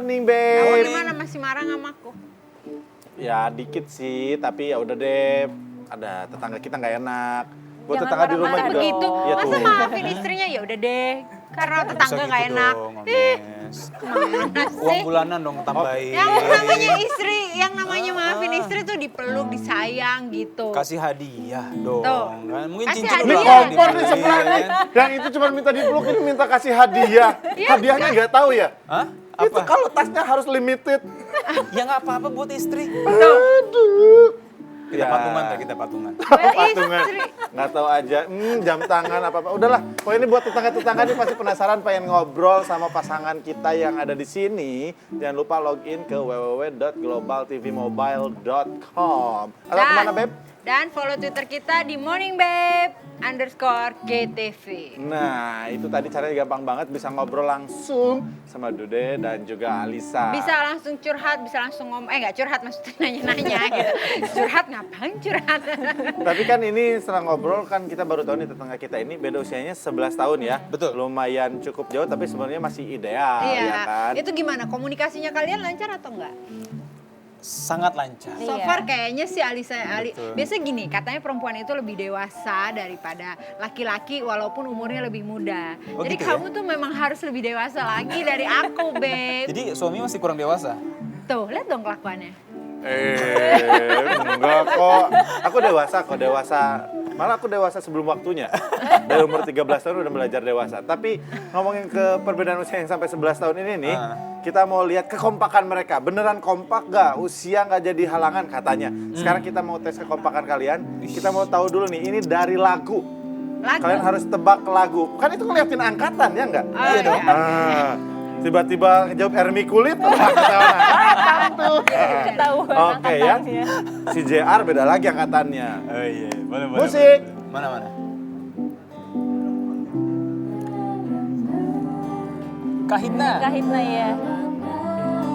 morning, Kamu babe. gimana, masih marah sama aku? Ya dikit sih, tapi ya udah deh. Ada tetangga kita nggak enak. Buat Jangan tetangga di rumah marah-marah juga. Begitu, Iya masa tuh. maafin istrinya ya udah deh. Karena tetangga nggak gitu enak. dong, Omes. Mana Uang sih? bulanan dong tambahin. Yang namanya istri, yang namanya maafin istri tuh dipeluk, disayang gitu. Kasih hadiah dong. Tuh. Kan? Mungkin Kasih cincin Ini udah hadiah. kompor nih dibeli, sebelah nih. kan? Yang itu cuma minta dipeluk, ini minta kasih hadiah. Hadiahnya nggak tahu ya? Hah? Itu Apa? kalau tasnya harus limited. Ya nggak apa-apa buat istri. Aduh. Kita Ya. patungan tak kita patungan. Buat Patungan. istri. Nggak tahu aja, jam tangan apa-apa. Udahlah, pokoknya ini buat tetangga-tetangga nih pasti penasaran pengen ngobrol sama pasangan kita yang ada di sini. Jangan lupa login ke www.globaltvmobile.com. Atau kemana, Beb? Dan follow Twitter kita di morningbabe_GTV. Nah, itu tadi caranya gampang banget, bisa ngobrol langsung sama Dude dan juga Alisa. Bisa langsung curhat, bisa langsung ngomong. Nggak curhat, maksudnya nanya-nanya gitu. Curhat ngapain curhat? Tapi kan ini setelah ngobrol kan kita baru tahu nih tetangga kita ini beda usianya 11 tahun ya. Betul. Lumayan cukup jauh tapi sebenarnya masih ideal Iya. ya kan. Itu gimana? Komunikasinya kalian lancar atau enggak? Sangat lancar. So Iya. far kayaknya sih Ali, Betul. biasa gini, katanya perempuan itu lebih dewasa daripada laki-laki walaupun umurnya lebih muda. Oh, Jadi gitu ya? kamu tuh memang harus lebih dewasa lagi dari aku, Beb. Jadi suami masih kurang dewasa. Tuh, lihat dong kelakuannya. Enggak kok. Aku dewasa kok, dewasa. Malah aku dewasa sebelum waktunya. Dari umur 13 tahun udah belajar dewasa. Tapi ngomongin ke perbedaan usia yang sampai 11 tahun ini nih, kita mau lihat kekompakan mereka. Beneran kompak gak? Usia gak jadi halangan katanya. Sekarang kita mau tes kekompakan kalian. Kita mau tahu dulu nih, ini dari lagu. Lagu. Kalian harus tebak lagu. Kan itu ngeliatin angkatan ya enggak? Iya dong. Nah, tiba-tiba jawab Ermi Kulit, wah, ketahuan angkatan tuh. Ketahuan Oke ya, angkatannya. si JR beda lagi angkatannya. Oh iya, boleh boleh. Musik. Mana? Kahitna. Kahitna ya.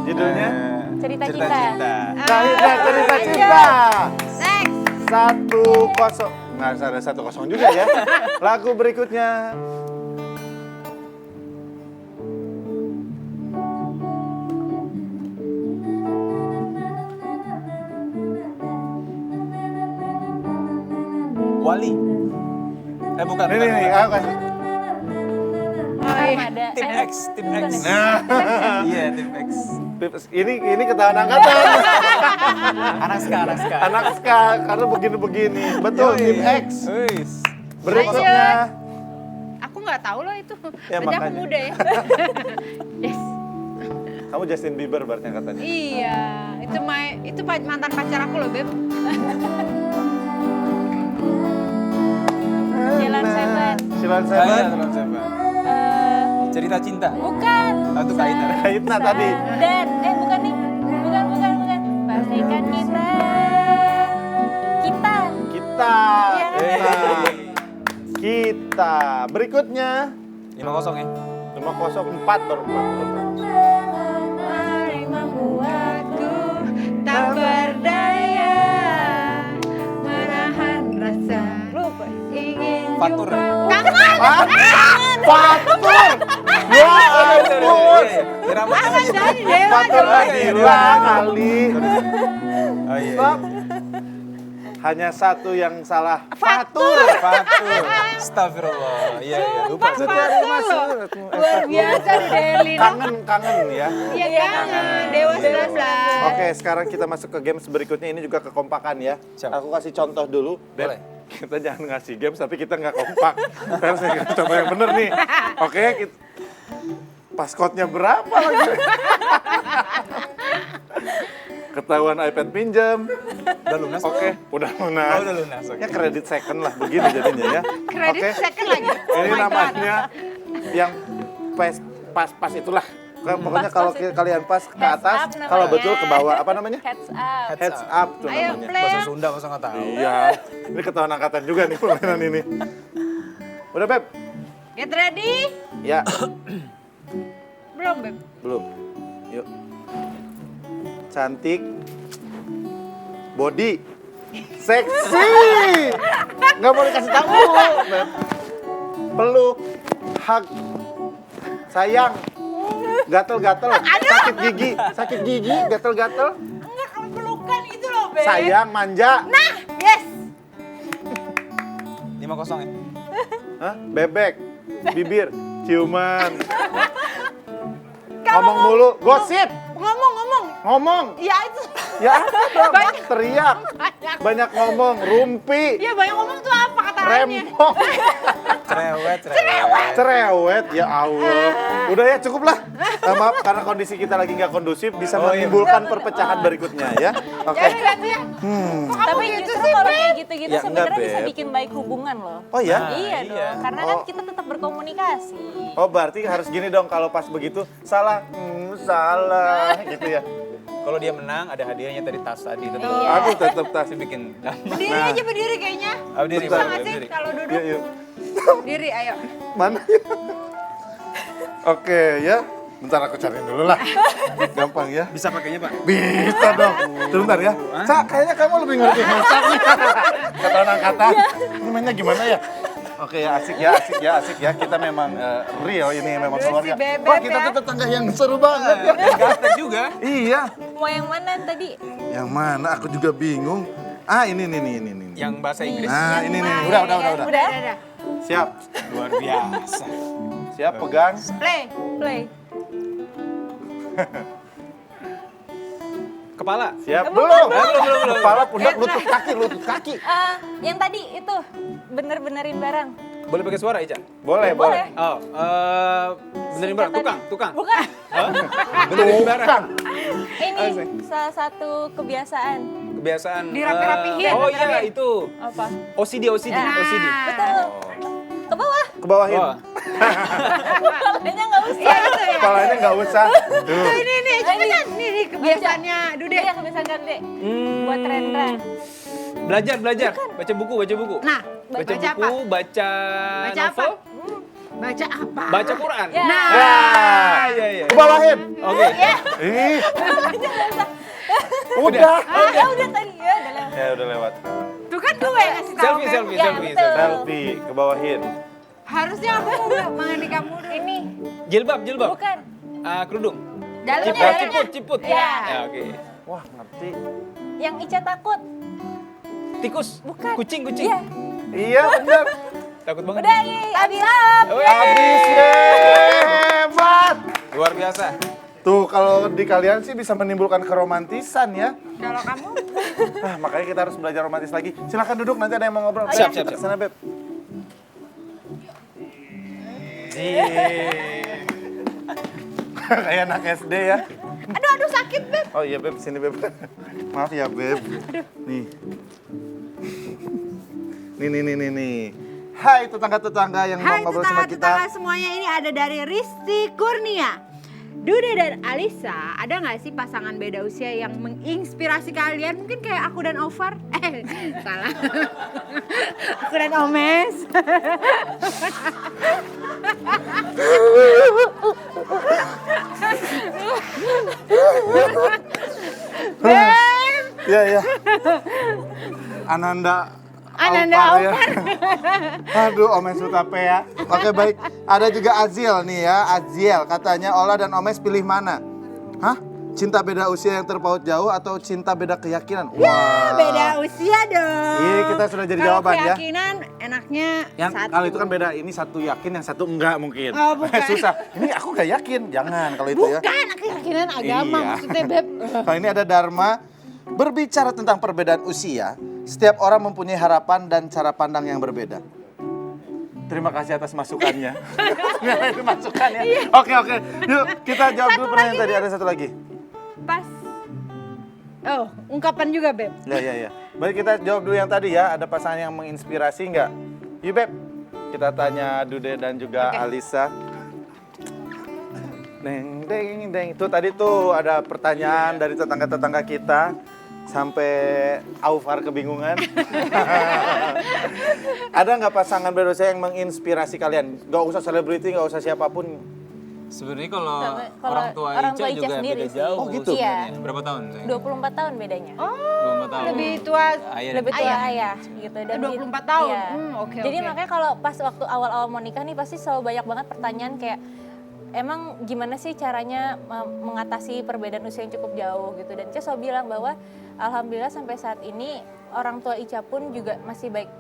Judulnya? Cerita cinta. Kahitna cerita cinta. Next. 1-0. Nggak ada 1-0 juga ya. Lagu berikutnya. Wali. Bukan. Nih, aku kasih. Ada. Tim X, Tim X. Nah, Iya, Tim X. ini ketahuan angkatan. Anak ska. Anak ska, karena begini-begini. Betul, Tim X. Wis. Berikutnya. Aku nggak tahu loh itu. Ya, Berarti aku makanya. muda ya. Yes. Kamu Justin Bieber berarti angkatannya. Iya, itu mantan pacar aku loh, Beb. Jalan Seven. Silan Ayo, Seven. teman siapa? Cerita cinta. Bukan. Itu Kahitna. Kahitna tadi. Dan, bukan nih. Bukan. Pastikan kita. Kita. Iya. Kita. Berikutnya. 5-0 ya. 504 baru 4. Mari membuatku tak berdaya menahan rasa Lupa. ingin Fatur. jumpa. Fatur. Ya ampun. Irama. Dari Dewa Fatur dong. Nadila kali. Oh iya. Stop. Hanya satu yang salah. Fatur. Fatur. Astagfirullah. Iya, lupa. Sumpah, Fatur loh. Luar biasa di Deli. Kangen ya. Iya kangen, Dewa 19. Oke, sekarang kita masuk ke games berikutnya. Ini juga kekompakan ya. Siap. Aku kasih contoh dulu. Beb. Boleh. Kita jangan ngasih games tapi kita nggak kompak. Terus saya kasih contoh yang bener nih. Oke, paskotnya berapa lagi? Ketahuan iPad pinjam. Udah lunas? Oke, udah lunas. Oh, udah lunas, oke. Ya kredit second lah begini jadinya ya. Kredit Oke. second lagi. Oh Ini my God. namanya yang pas itulah. Pokoknya kalau kalian pas ke Heads atas, up namanya. kalau betul ke bawah. Apa namanya? Heads up. Heads up tuh Ayo, namanya. play. Bahasa Sunda masa nggak tahu. Iya, ini ketahuan angkatan juga nih permainan ini. Udah Beb? Get ready? Ya, Belum, Beb. belum. Yuk. Cantik. Body. Seksi. Nggak boleh kasih tahu, Beb. Peluk. Hug. Sayang. Gatel-gatel, sakit gigi, gatel-gatel. Enggak, kalau pelukan itu loh, Beb. Sayang, manja. Nah, yes. 5-0 ya. Hah? Bebek, bibir, ciuman. Ngomong mulu, gosip, ngomong. Ya itu. Ya apa dong? Teriak, banyak ngomong, rumpi, Iya banyak ngomong tuh apa katanya? rempong, Cerewet. ya Allah. Udah ya cukup lah. Maaf karena kondisi kita lagi nggak kondusif bisa Oh, iya. menimbulkan perpecahan berikutnya ya. Oke. Tapi justru kalau kayak gitu-gitu Ya, enggak, sebenarnya bisa Beb. bikin baik hubungan loh. Oh ya? Iya iya. dong, karena kan Oh. kita tetap berkomunikasi. Oh berarti harus gini dong kalau pas begitu salah, salah gitu ya. Kalau dia menang ada hadiahnya tadi tas tadi tetap. Iya. Aku tetap tas. Pasti bikin. Berdiri aja berdiri kayaknya. Ah, berdiri, Bisa Bentar. nggak sih berdiri. kalau duduk? Yuk, yuk. Diri ayo. Mana? Oke ya. Bentar aku cariin dulu lah. Gampang ya. Bisa pakainya, Pak? Bisa dong. Sebentar ya. Sa, kayaknya kamu lebih ngerti masak nih. Kata orang kata. Ini mainnya gimana ya? Oke ya, asik ya. Kita memang real ini memang Aduh, keluarga. si Bebek Wah, kita ya. tuh tetangga yang seru banget ya. Gaptek juga. Iya. Mau yang mana tadi? Yang mana? Aku juga bingung. Ah, ini. Yang bahasa Inggris. Nah, ini. Udah. Udah? Siap. Luar biasa. Siap pegang. Play. Kepala. Siap. Belum. Belum. Kepala, pundak, lutut kaki. Yang tadi itu bener-benerin barang. Boleh pakai suara, Ica? Boleh. Oh, benerin barang. Tukang. Bukan. Hah? Benerin barang. Ini salah satu kebiasaan. Kebiasaan. Dirapi-rapihin. Oh iya, itu. Apa? OCD. Ah. OCD. Betul. Ke bawah. Ke bawahin. Wah. Kepalanya nggak usah. Iya itu ya. Kepalanya nggak usah. Tuh. Ini cepetan. Ini kebiasaannya Dude. Iya kebiasaan Dude. Buat Rendra. Belajar. Baca buku. Nah, Baca baca apa? buku, baca Baca apa? novel, Baca apa? baca Quran. Ya. Nah. Iya. Ke bawahin. Oke. Ih. Udah. Udah tadi ya, udah lewat. Ya udah lewat. Tuh kan gue yang ngasih tahu kan. Selfie. Selfie ke bawahin. Harusnya aku mengenai kamu ini. Jilbab. Bukan. Kerudung. Dalamnya. Ciput. Ya. Ya, oke. Wah, ngerti. Yang Ica takut. Tikus. Bukan. Kucing. Iya. Iya benar. Takut banget. Udah, habis. Habis hebat. Luar biasa. Tuh kalau di kalian sih bisa menimbulkan keromantisan ya. Kalau kamu Nah, makanya kita harus belajar romantis lagi. Silakan duduk, nanti ada yang mau ngobrol. Siap. Sana, Beb. Kayak anak SD ya. aduh sakit Beb. Oh iya Beb, sini Beb. Maaf ya Beb. Nih. Nih. Hai tetangga-tetangga yang mau Hai ngobrol sama tetangga-tetangga kita. semuanya, ini ada dari Risti Kurnia. Dude dan Alisa, ada nggak sih pasangan beda usia yang menginspirasi kalian? Mungkin kayak aku dan Ovar. Salah. Aku dan Omes. Iya. Ananda Ananda Alvar ya. Aduh, Omes Utape ya. Oke baik, ada juga Aziel nih ya. Aziel katanya Ola dan Omes pilih mana? Hah? Cinta beda usia yang terpaut jauh atau cinta beda keyakinan? Ya, beda usia dong. Iya, kita sudah jadi Kalau jawaban ya. keyakinan enaknya Yang satu. kalau itu kan beda, ini satu yakin, yang satu enggak mungkin. Oh, bukan. Susah. Ini aku gak yakin, jangan kalau itu ya. Bukan, keyakinan agama Iya. maksudnya Beb. Nah, ini ada Dharma. Berbicara tentang perbedaan usia, setiap orang mempunyai harapan dan cara pandang yang berbeda. Terima kasih atas masukannya. Itu masukannya. Oke. Yuk, kita jawab dulu pertanyaan tadi. Ada satu lagi. Pas. Oh, ungkapan juga Beb. Ya. Baik, kita jawab dulu yang tadi ya. Ada pasangan yang menginspirasi nggak? Yuk Beb, kita tanya Dude dan juga Alisa. Deng. Itu tadi tuh ada pertanyaan dari tetangga-tetangga kita. Sampai Aufar kebingungan. Ada nggak pasangan beda usia yang menginspirasi kalian? Gak usah selebriti, gak usah siapapun. Sebenarnya kalau Kalau orang tua orang Ica tua Ica juga sendiri beda sih. jauh. Oh, gitu? Iya. Berapa tahun? sayang? 24 tahun bedanya. 24 tahun. Lebih tua. Ayah Lebih tua Ayah. ayah gitu. Dan 24 tahun. Iya. Oke. Jadi makanya kalau pas waktu awal-awal mau nikah nih pasti selalu banyak banget pertanyaan kayak emang gimana sih caranya mengatasi perbedaan usia yang cukup jauh gitu. Dan Ica selalu bilang bahwa alhamdulillah sampai saat ini orang tua Ica pun juga masih baik,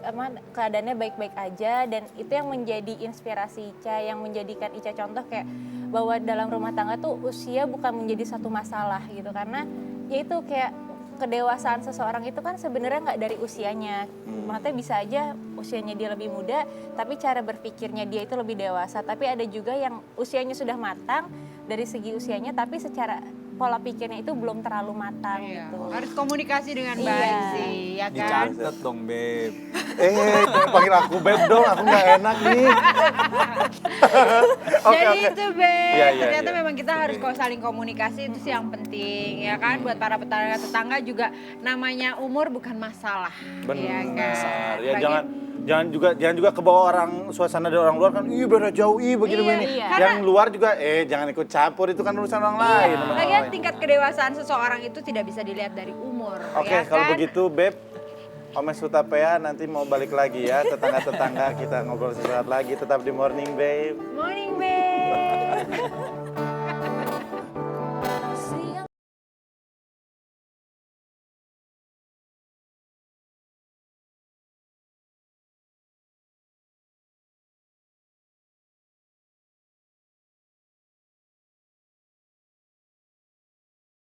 keadaannya baik-baik aja, dan itu yang menjadi inspirasi Ica, yang menjadikan Ica contoh kayak bahwa dalam rumah tangga tuh usia bukan menjadi satu masalah gitu, karena ya itu kayak kedewasaan seseorang itu kan sebenarnya nggak dari usianya. Maksudnya bisa aja usianya dia lebih muda, tapi cara berpikirnya dia itu lebih dewasa. Tapi ada juga yang usianya sudah matang dari segi usianya, tapi secara pola pikirnya itu belum terlalu matang gitu. Harus komunikasi dengan Iya. baik sih, ya kan? Dicatat dong, Beb. Jangan panggil aku Beb dong, aku nggak enak nih. Jadi itu Beb, Iya, iya, ternyata iya. memang kita harus saling komunikasi, itu sih yang penting ya kan. Buat para tetangga juga namanya umur bukan masalah. Ya kan? Benar. Ya Bagi- jangan juga kebawa orang suasana dari orang luar kan, ih beda jauh, ih begini Iya, begini. iya. Yang luar juga jangan ikut campur, itu kan urusan orang lain. sama orang Lagian lain. tingkat kedewasaan seseorang itu tidak bisa dilihat dari umur. Oke, ya kalau kan? begitu Beb, Omes Hutapea nanti mau balik lagi ya, tetangga-tetangga kita ngobrol sesaat lagi, tetap di Morning Babe. Morning Beb.